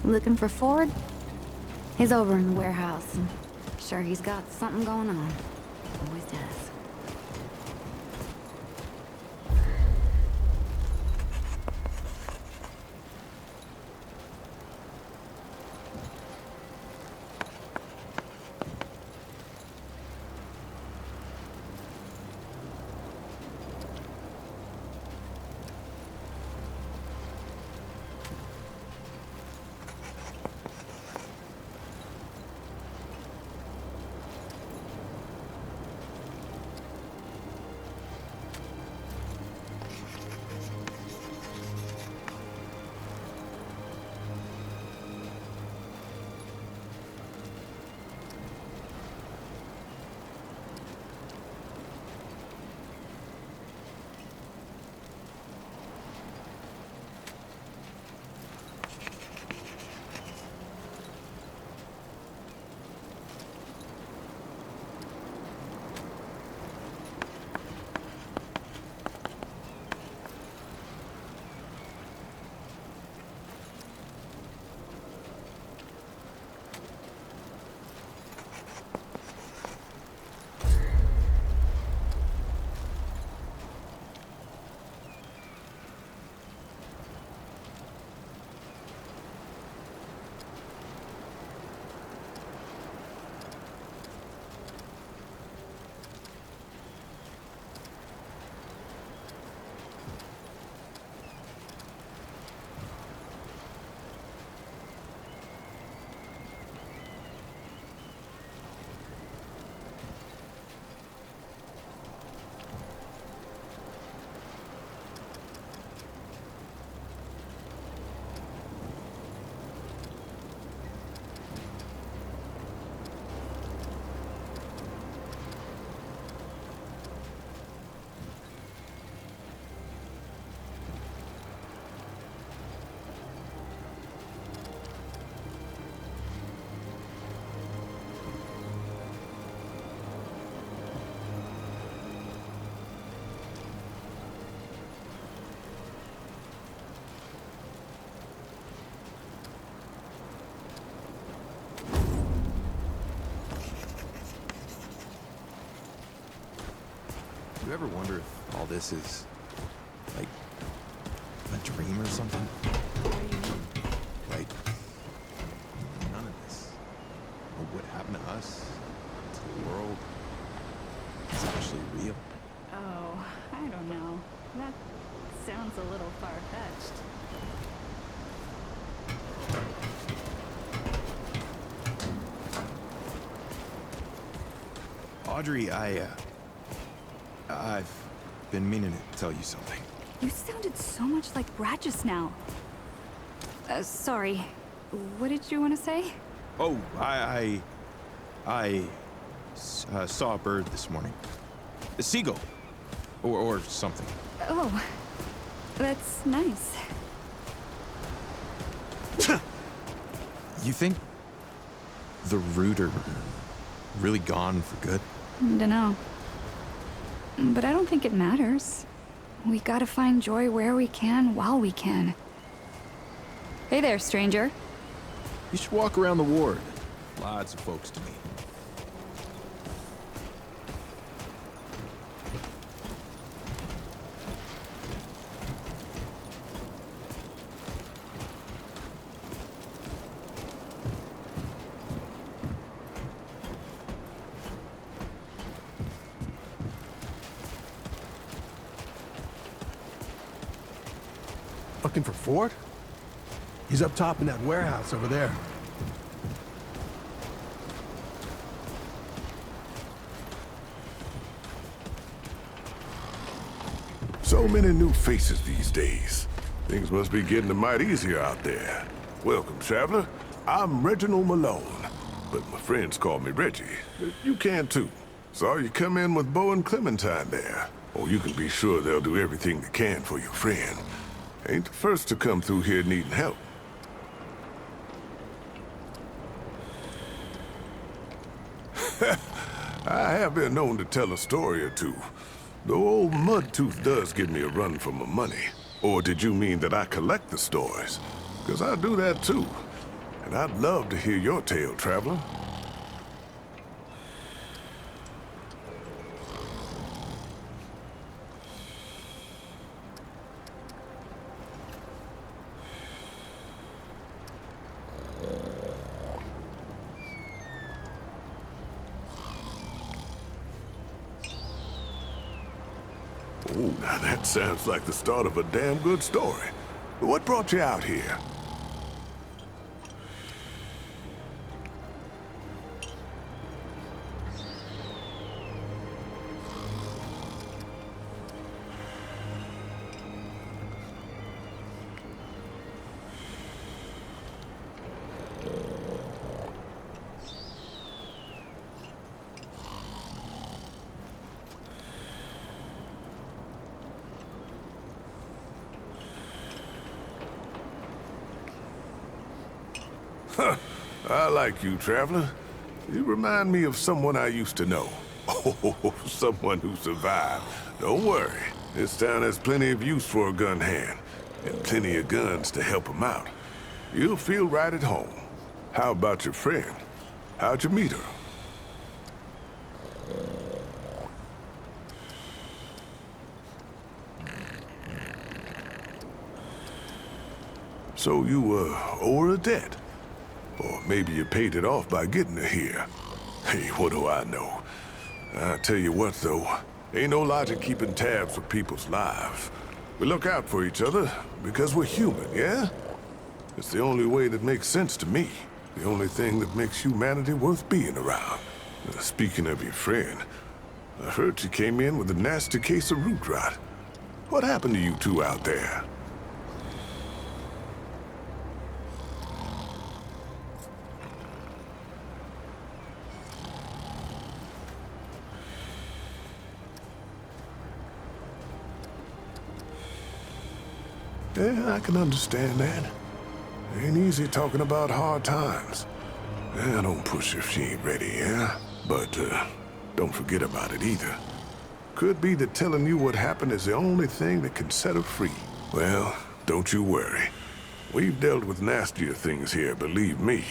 Looking for Ford? He's over in the warehouse. And sure, he's got something going on. Always does. You ever wonder if all this is, like, a dream or something? Like, none of this, or what happened to us, to the world, is actually real. Oh, I don't know. That sounds a little far-fetched. Audrey, I've been meaning to tell you something. You sounded so much like Brad just now. Sorry. What did you want to say? Oh, I saw a bird this morning. A seagull. Or something. Oh, that's nice. You think the root are really gone for good? Dunno. But I don't think it matters. We gotta find joy where we can, while we can. Hey there, stranger. You should walk around the ward. Lots of folks to meet. Looking for Ford? He's up top in that warehouse over there. So many new faces these days. Things must be getting a mite easier out there. Welcome, traveler. I'm Reginald Malone, but my friends call me Reggie. You can too. Saw you come in with Bo and Clementine there. Oh, you can be sure they'll do everything they can for your friend. Ain't the first to come through here needing help. I have been known to tell a story or two. Though old Mudtooth does give me a run for my money. Or did you mean that I collect the stories? 'Cause I do that too. and I'd love to hear your tale, traveler. Oh, now that sounds like the start of a damn good story. What brought you out here? I like you, traveler. You remind me of someone I used to know. Oh, someone who survived. Don't worry. This town has plenty of use for a gun hand, and plenty of guns to help him out. You'll feel right at home. How about your friend? How'd you meet her? So you, owe her a debt? Or maybe you paid it off by getting her here. Hey, what do I know? I tell you what, though, ain't no logic keeping tabs with people's lives. We look out for each other because we're human, yeah? It's the only way that makes sense to me. The only thing that makes humanity worth being around. Speaking of your friend, I heard she came in with a nasty case of root rot. What happened to you two out there? Yeah, I can understand that. Ain't easy talking about hard times. Yeah, don't push if she ain't ready, yeah? But, don't forget about it either. Could be that telling you what happened is the only thing that can set her free. Well, don't you worry. We've dealt with nastier things here, believe me.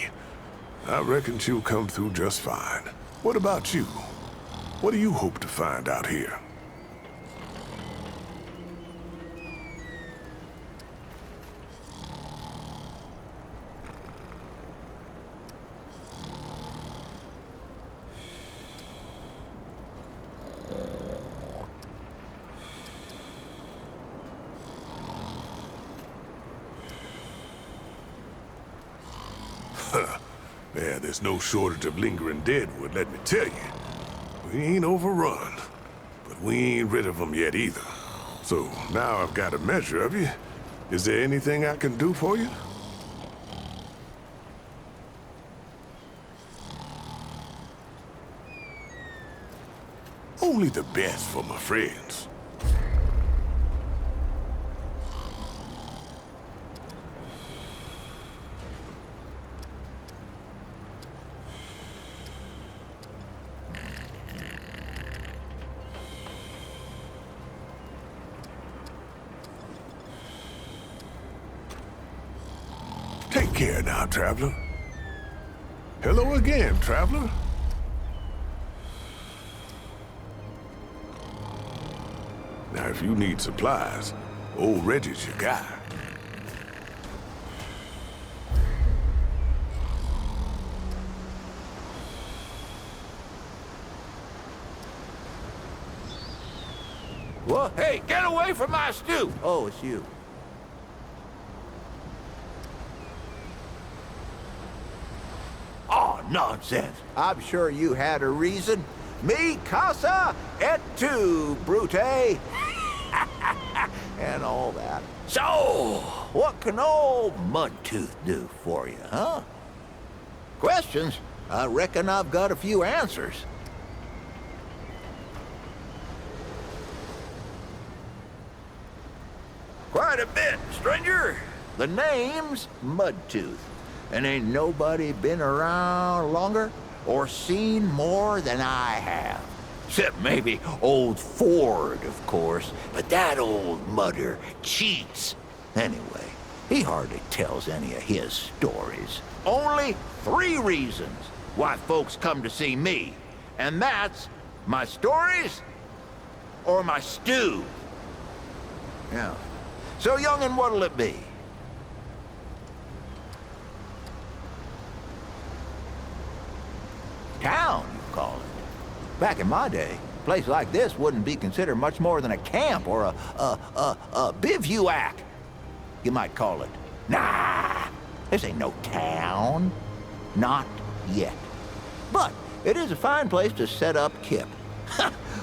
I reckon she'll come through just fine. What about you? What do you hope to find out here? Yeah, there's no shortage of lingering deadwood, let me tell you. We ain't overrun, but we ain't rid of them yet either. So now I've got a measure of you. Is there anything I can do for you? Only the best for my friends. Take care now, traveler. Hello again, traveler. Now, if you need supplies, old Reggie's your guy. Well, hey, get away from my stew! Oh, it's you. Oh, nonsense. I'm sure you had a reason. Mi casa et tu, Brute. And all that. So, what can old Mudtooth do for you, huh? Questions? I reckon I've got a few answers. Quite a bit, stranger. The name's Mudtooth. And ain't nobody been around longer or seen more than I have. Except maybe old Ford, of course. But that old mudder cheats. Anyway, He hardly tells any of his stories. Only 3 reasons why folks come to see me. And that's my stories or my stew. Yeah. So, youngin', what'll it be? Town, you call it. Back in my day, a place like this wouldn't be considered much more than a camp or a bivouac, you might call it. Nah, this ain't no town. Not yet. But it is a fine place to set up kip.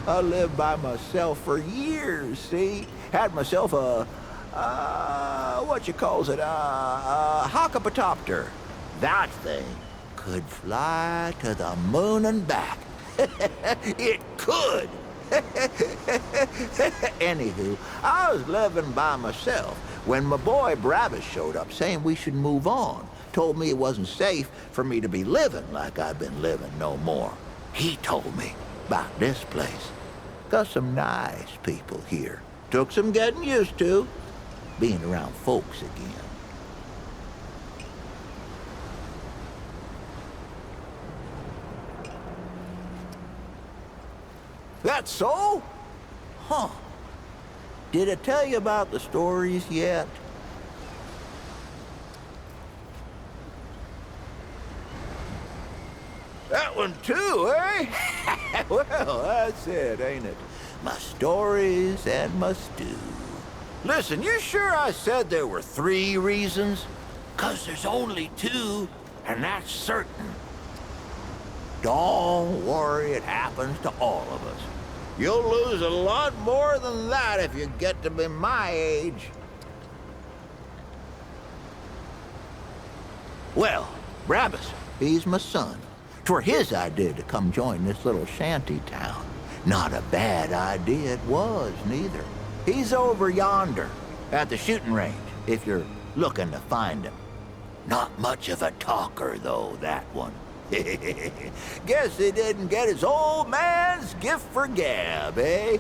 I lived by myself for years, see? Had myself a hockapatopter. That thing could fly to the moon and back. It could. Anywho, I was living by myself when my boy Brabus showed up saying we should move on. Told me it wasn't safe for me to be living like I've been living no more. He told me about this place. Got some nice people here. Took some getting used to, being around folks again. That's so? Huh. Did I tell you about the stories yet? That one too, eh? Well, that's it, ain't it? My stories and my stew. Listen, you sure I said there were 3 reasons? 'Cause there's only 2, and that's certain. Don't worry, it happens to all of us. You'll lose a lot more than that if you get to be my age. Well, Brabus, he's my son. 'Twere his idea to come join this little shanty town. Not a bad idea it was, neither. He's over yonder, at the shooting range, if you're looking to find him. Not much of a talker, though, that one. Guess he didn't get his old man's gift for gab, eh?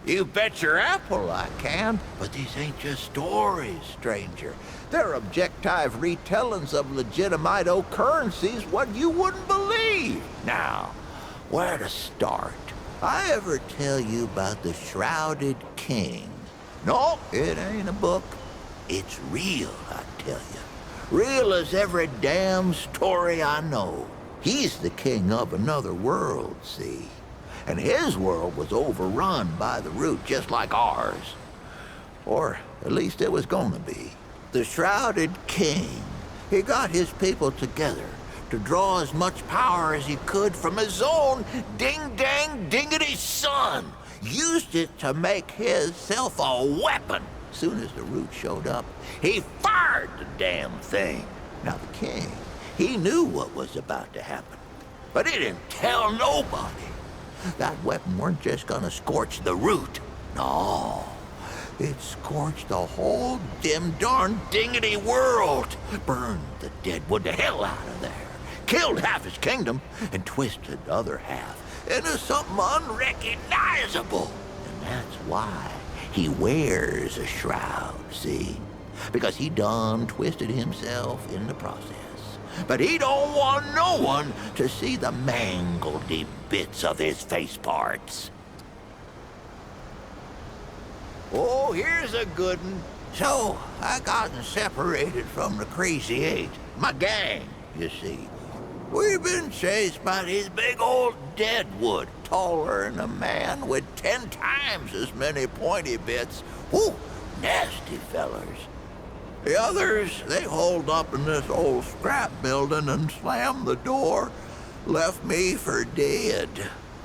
You bet your apple I can, but these ain't just stories, stranger. They're objective retellings of legitimate occurrences what you wouldn't believe. Now, where to start? I ever tell you about the Shrouded King? No, it ain't a book. It's real, I tell you. Real as every damn story I know. He's the king of another world, see? And his world was overrun by the root just like ours. Or at least it was gonna be. The Shrouded King, he got his people together to draw as much power as he could from his own ding-dang-dingity son. Used it to make himself a weapon. Soon as the root showed up, he fired the damn thing. Now the king, he knew what was about to happen, but he didn't tell nobody. That weapon weren't just gonna scorch the root. No, it scorched the whole dim darn dingity world. Burned the deadwood to hell out of there. Killed half his kingdom and twisted the other half into something unrecognizable. And that's why he wears a shroud, see? Because he done twisted himself in the process. But he don't want no one to see the mangledy bits of his face parts. Oh, here's a good one. So, I gotten separated from the Crazy Eight, my gang, you see. We've been chased by these big old deadwood, taller than a man with 10 times as many pointy bits. Whew, nasty fellers. The others, they holed up in this old scrap building and slammed the door. Left me for dead.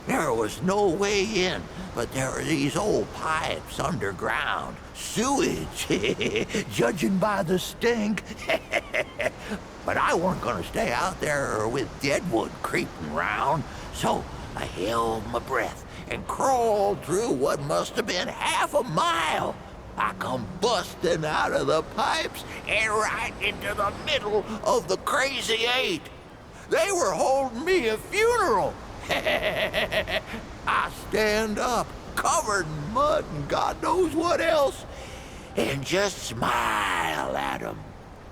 There was no way in, but there were these old pipes underground. Sewage, judging by the stink. But I weren't gonna stay out there with deadwood creeping round, so I held my breath and crawled through what must have been half a mile. I come busting out of the pipes and right into the middle of the Crazy Eight. They were holding me a funeral. I stand up, covered in mud and God knows what else, and just smile at 'em.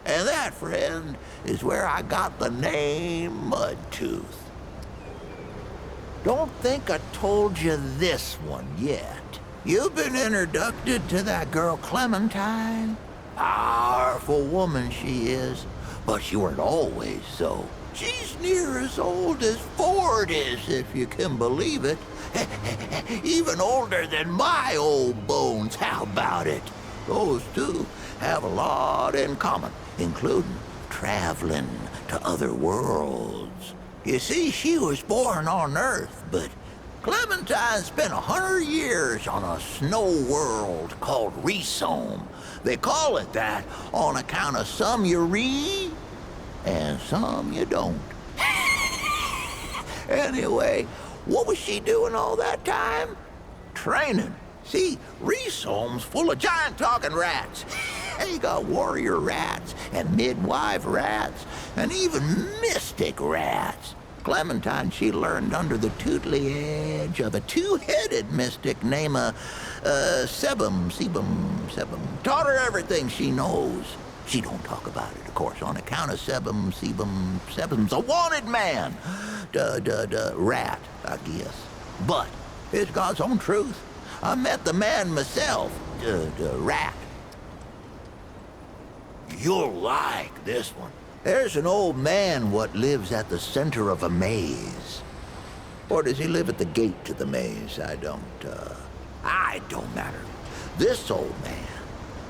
And that, friend, is where I got the name Mudtooth. Don't think I told you this one yet. You've been introduced to that girl Clementine. Powerful woman she is, but she weren't always so. She's near as old as Ford is, if you can believe it. Even older than my old bones, how about it? Those two have a lot in common, including traveling to other worlds. You see, she was born on Earth, but Clementine spent 100 years on a snow world called Rhizome. They call it that on account of some you read and some you don't. Anyway, what was she doing all that time? Training. See, Rhizome's full of giant talking rats. They got warrior rats and midwife rats and even mystic rats. Clementine, she learned under the tutelage of a two-headed mystic named Sebum. Taught her everything she knows. She don't talk about it, of course, on account of Sebum's a wanted man. Rat, I guess. But it's God's own truth. I met the man myself, Rat. You'll like this one. There's an old man what lives at the center of a maze. Or does he live at the gate to the maze? I don't matter. This old man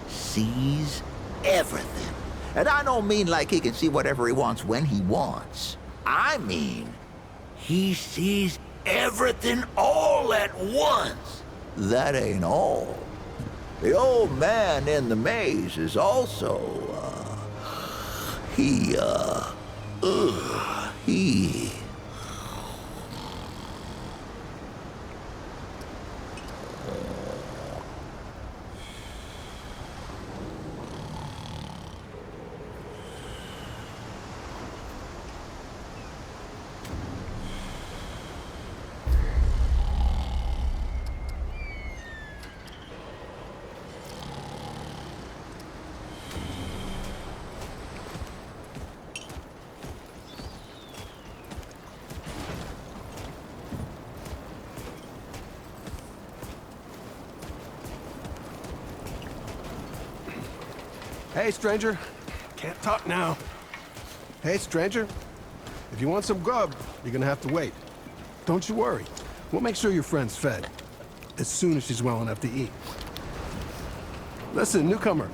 sees everything. And I don't mean like he can see whatever he wants when he wants. I mean, he sees everything all at once. That ain't all. The old man in the maze is also, he Hey, stranger. Can't talk now. Hey, stranger. If you want some grub, you're gonna have to wait. Don't you worry. We'll make sure your friend's fed. As soon as she's well enough to eat. Listen, newcomer.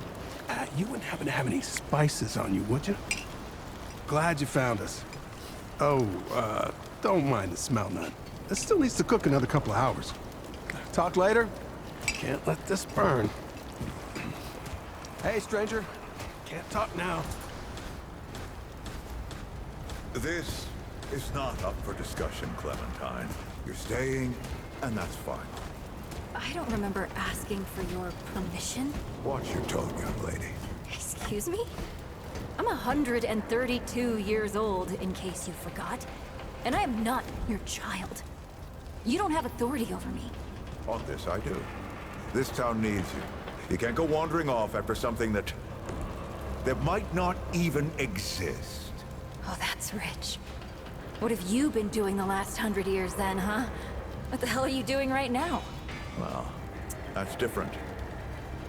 You wouldn't happen to have any spices on you, would you? Glad you found us. Oh, don't mind the smell none. It still needs to cook another couple of hours. Talk later? Can't let this burn. Hey, stranger. Can't talk now. This is not up for discussion, Clementine. You're staying, and that's fine. I don't remember asking for your permission. Watch your tone, young lady. Excuse me? I'm 132 years old, in case you forgot. And I am not your child. You don't have authority over me. On this, I do. This town needs you. You can't go wandering off after something that might not even exist. Oh, that's rich. What have you been doing the last 100 years then, huh? What the hell are you doing right now? Well, that's different.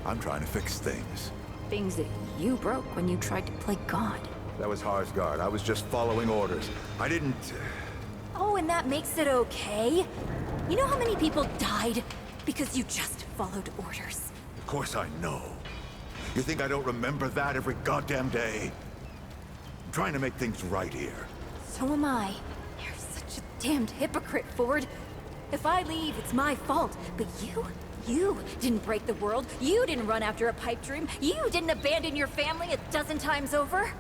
I'm trying to fix things. Things that you broke when you tried to play God. That was Harsgard. I was just following orders. I didn't... Oh, and that makes it okay? You know how many people died because you just followed orders? Of course I know. You think I don't remember that every goddamn day? I'm trying to make things right here. So am I. You're such a damned hypocrite, Ford. If I leave, it's my fault. But you didn't break the world. You didn't run after a pipe dream. You didn't abandon your family a dozen times over.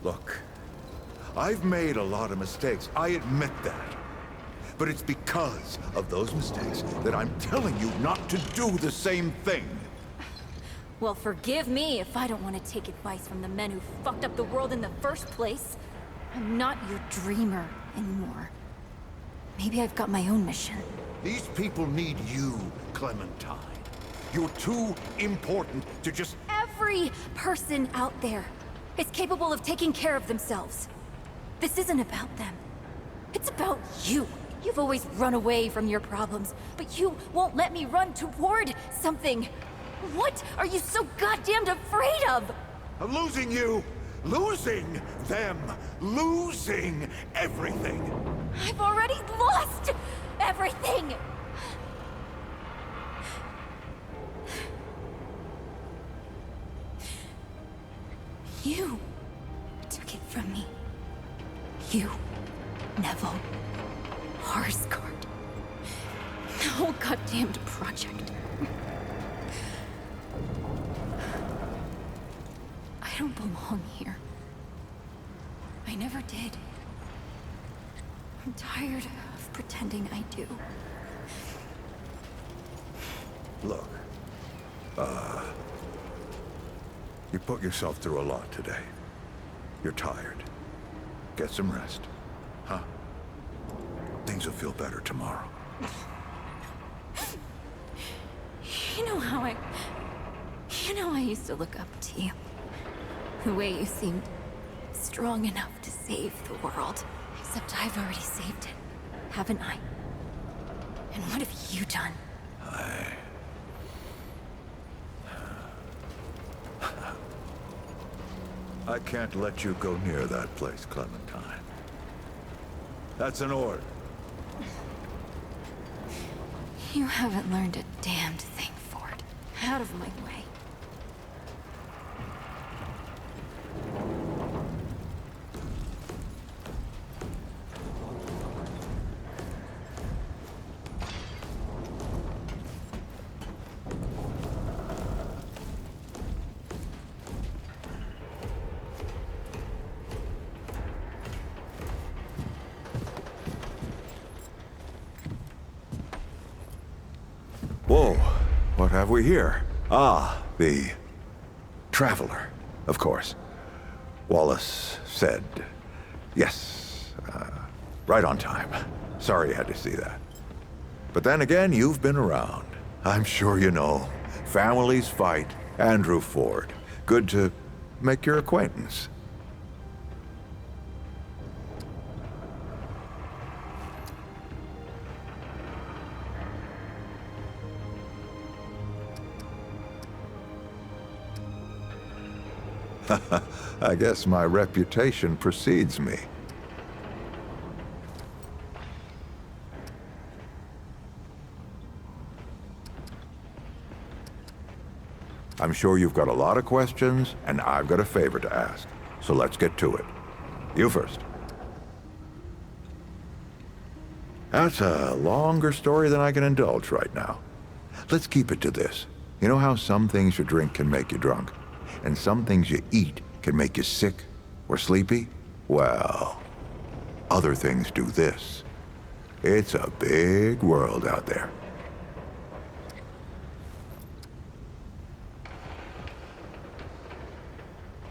Look, I've made a lot of mistakes. I admit that. But it's because of those mistakes that I'm telling you not to do the same thing. Well, forgive me if I don't want to take advice from the men who fucked up the world in the first place. I'm not your dreamer anymore. Maybe I've got my own mission. These people need you, Clementine. You're too important to just... Every person out there is capable of taking care of themselves. This isn't about them. It's about you. You've always run away from your problems, but you won't let me run toward something. What are you so goddamned afraid of? I'm losing you! Losing them! Losing everything! I've already lost everything! You took it from me. You, Neville, Harsgard, the whole goddamned project. I don't belong here. I never did. I'm tired of pretending I do. Look, you put yourself through a lot today. You're tired. Get some rest, huh? Things will feel better tomorrow. You know I used to look up to you. The way you seemed strong enough to save the world. Except I've already saved it, haven't I? And what have you done? I can't let you go near that place, Clementine. That's an order. You haven't learned a damned thing, Ford. Out of my way. Whoa, what have we here? Ah, the Traveler, of course. Wallace said yes, right on time. Sorry you had to see that. But then again, you've been around. I'm sure you know. Families fight. Andrew Ford. Good to make your acquaintance. I guess my reputation precedes me. I'm sure you've got a lot of questions, and I've got a favor to ask. So let's get to it. You first. That's a longer story than I can indulge right now. Let's keep it to this. You know how some things you drink can make you drunk? And some things you eat can make you sick or sleepy? Well, other things do this. It's a big world out there.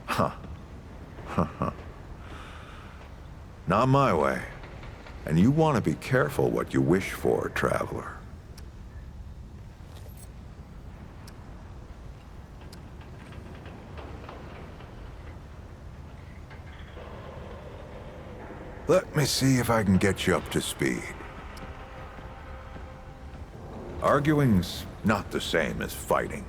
Huh. Not my way. And you want to be careful what you wish for, Traveler. Let me see if I can get you up to speed. Arguing's not the same as fighting.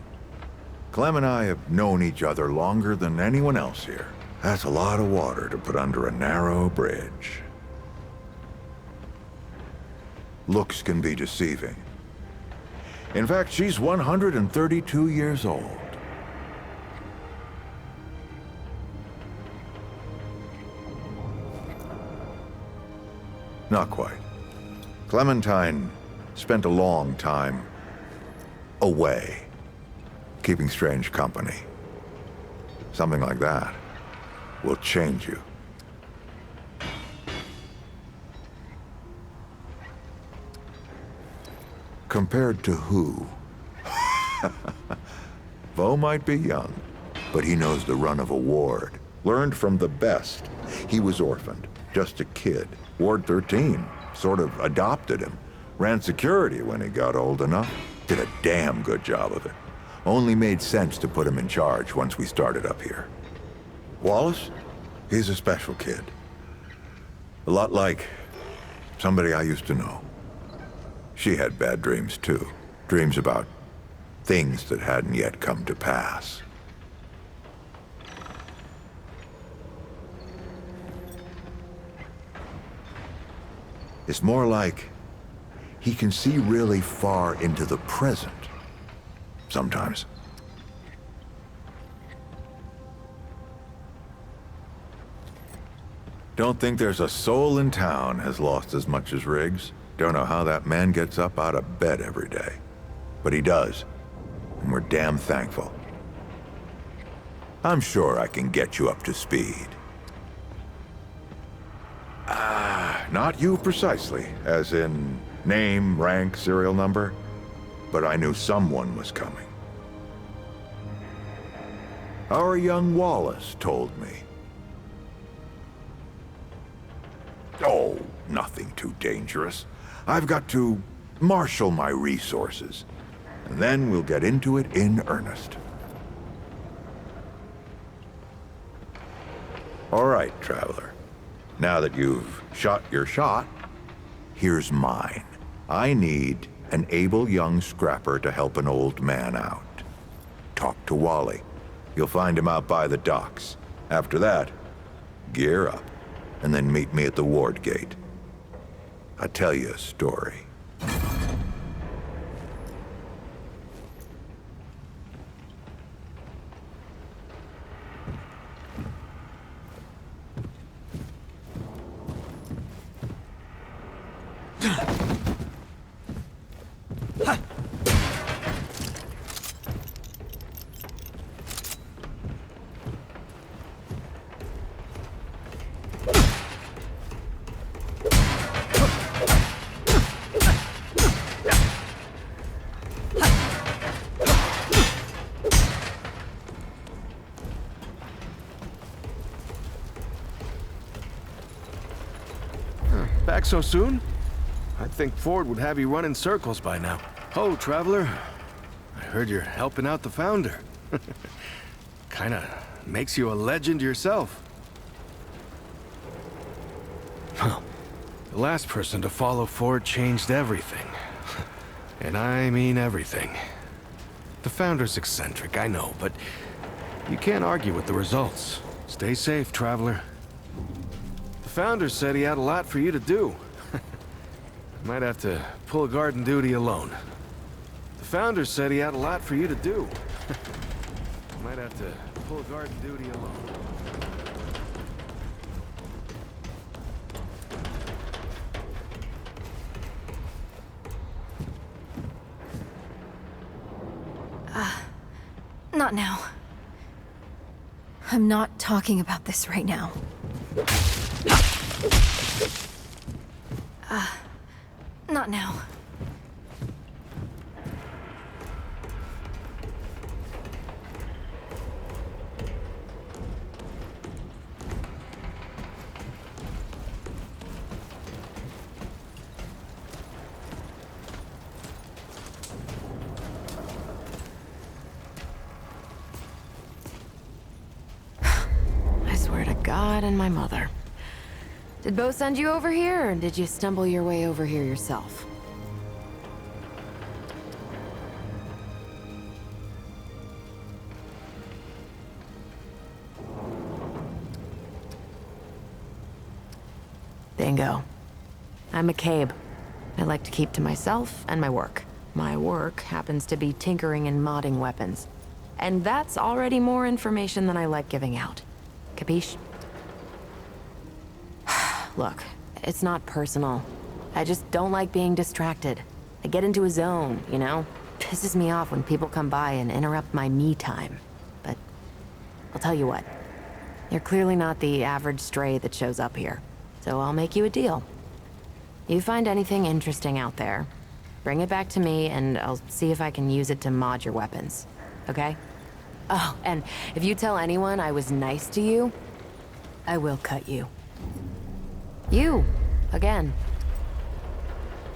Clem and I have known each other longer than anyone else here. That's a lot of water to put under a narrow bridge. Looks can be deceiving. In fact, she's 132 years old. Not quite. Clementine spent a long time away, keeping strange company. Something like that will change you. Compared to who? Vo might be young, but he knows the run of a ward. Learned from the best. He was orphaned, just a kid. Ward 13 sort of adopted him. Ran security when he got old enough. Did a damn good job of it. Only made sense to put him in charge once we started up here. Wallace? He's a special kid. A lot like somebody I used to know. She had bad dreams too. Dreams about things that hadn't yet come to pass. It's more like he can see really far into the present. Sometimes. Don't think there's a soul in town has lost as much as Riggs. Don't know how that man gets up out of bed every day. But he does. And we're damn thankful. I'm sure I can get you up to speed. Not you precisely, as in name, rank, serial number, but I knew someone was coming. Our young Wallace told me. Oh, nothing too dangerous. I've got to marshal my resources, and then we'll get into it in earnest. All right, Traveler. Now that you've shot your shot, here's mine. I need an able young scrapper to help an old man out. Talk to Wally. You'll find him out by the docks. After that, gear up, and then meet me at the ward gate. I'll tell you a story. Back so soon? I'd think Ford would have you run in circles by now. Oh, Traveler, I heard you're helping out the Founder. Kinda makes you a legend yourself. Well, the last person to follow Ford changed everything. And I mean everything. The Founder's eccentric, I know, but you can't argue with the results. Stay safe, Traveler. The Founder said he had a lot for you to do. Might have to pull a guard and duty alone. The Founder said he had a lot for you to do. Might have to pull a guard and duty alone. Not now. I'm not talking about this right now. Not now. I swear to God and my mother. Did Bo send you over here, or did you stumble your way over here yourself? Bingo. I'm McCabe. I like to keep to myself and my work. My work happens to be tinkering and modding weapons. And that's already more information than I like giving out. Capiche? Look, it's not personal. I just don't like being distracted. I get into a zone, you know? Pisses me off when people come by and interrupt my me time. But I'll tell you what. You're clearly not the average stray that shows up here. So I'll make you a deal. You find anything interesting out there, bring it back to me and I'll see if I can use it to mod your weapons. Okay? Oh, and if you tell anyone I was nice to you, I will cut you. You, again.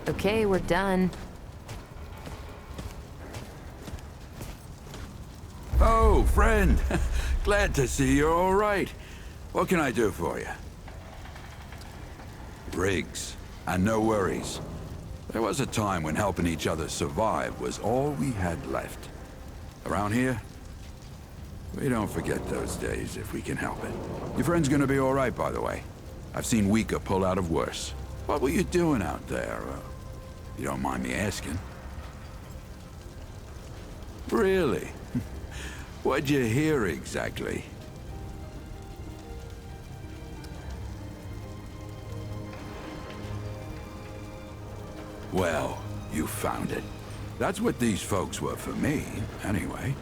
Okay, we're done. friend. Glad to see you're all right. What can I do for you? Riggs, and no worries. There was a time when helping each other survive was all we had left. Around here, we don't forget those days if we can help it. Your friend's gonna be all right, by the way. I've seen weaker pull out of worse. What were you doing out there? You don't mind me asking. Really? What'd you hear exactly? Well, you found it. That's what these folks were for me, anyway.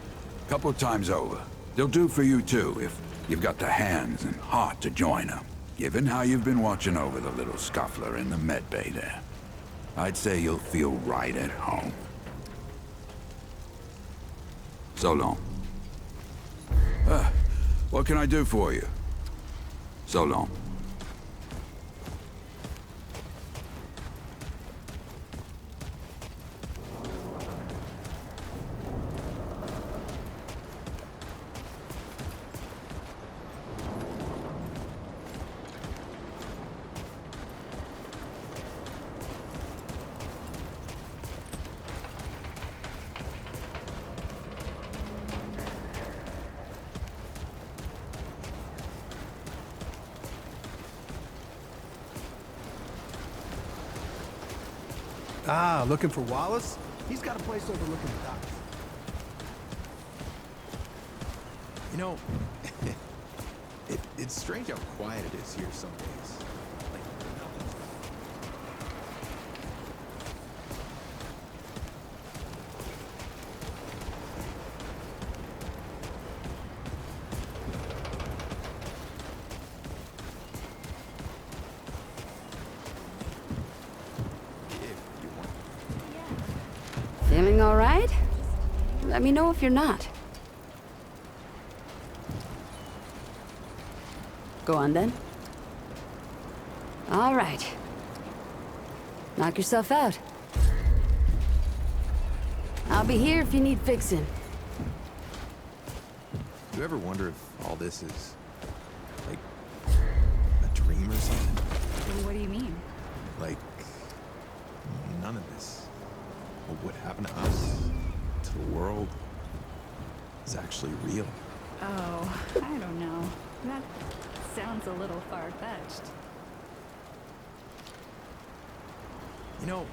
Couple times over. They'll do for you too, if you've got the hands and heart to join them. Given how you've been watching over the little scuffler in the med bay there, I'd say you'll feel right at home. So long. What can I do for you? So long. Ah, looking for Wallace? He's got a place overlooking the docks. You know, it's strange how quiet it is here some days. Like, nothing's... If you want. Feeling all right? Let me know if you're not. Go on then. All right. Knock yourself out. I'll be here if you need fixing. Do you ever wonder if all this is, like, a dream or something? What do you mean? Like, none of this, or what happened to us, to the world, is actually real. Oh, I don't know. That sounds a little far-fetched. You know,